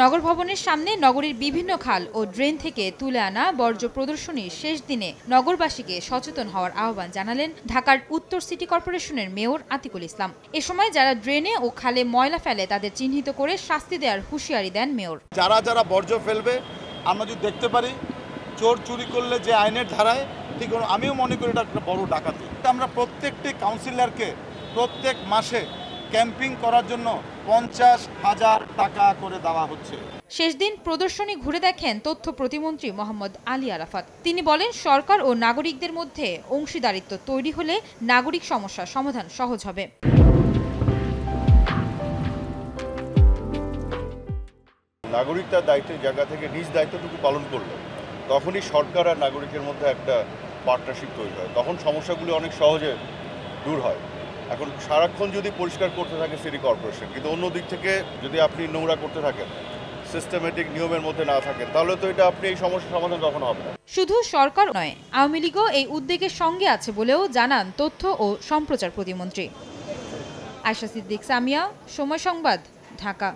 নগর ভবনের সামনে নগরীর বিভিন্ন খাল ও ড্রেন থেকে তুলে আনা বর্জ্য প্রদর্শনীর শেষ দিনে নগরবাসীকে সচেতন হওয়ার আহ্বান জানালেন ঢাকার উত্তর সিটি কর্পোরেশনের মেয়র আতিকুল ইসলাম। এ সময় যারা ড্রেনে ও খালে ময়লা ফেলে তাদের চিহ্নিত করে শাস্তি দেওয়ার হুঁশিয়ারি দেন মেয়র। যারা বর্জ্য ফেলবে আমরা যদি দেখতে পারি চোর চুরি করলে যে আইনের ধারায়, ঠিক আমিও মনে করি এটা একটা বড় ডাকাতি। আমরা প্রত্যেকটি কাউন্সিলরকে প্রত্যেক মাসে ক্যাম্পিং করার জন্য 50,000 টাকা করে দেওয়া হচ্ছে। শেষ দিন প্রদর্শনী ঘুরে দেখেন তথ্য প্রতিমন্ত্রী মোহাম্মদ আলী আরাফাত। তিনি বলেন, সরকার ও নাগরিকদের মধ্যে অংশীদারিত্ব তৈরি হলে নাগরিক সমস্যার সমাধান সহজ হবে। নাগরিক তার দায়িত্বের জায়গা থেকে নিজ দায়িত্বটুকু পালন করলো, তখনই সরকার আর নাগরিকের মধ্যে একটা পার্টনারশিপ তৈরি হয়, তখন সমস্যাগুলি অনেক সহজে দূর হয়। এখন সারাক্ষণ যদি পরিষ্কার করতে থাকে সিটি কর্পোরেশন, কিন্তু অন্য দিক থেকে যদি আপনি নোংরা করতে থাকেন, সিস্টেমেটিক নিয়মের মধ্যে না থাকেন, তাহলে তো এটা আপনি এই সমস্যার সমাধান কখনো হবে না। শুধু সরকার নয়, আওয়ামী লীগও এই উদ্যোগের সঙ্গে আছে বলেও জানান তথ্য ও সম্প্রচার প্রতিমন্ত্রী। আয়শা সিদ্দিক, সামিয়া, সময় সংবাদ, ঢাকা।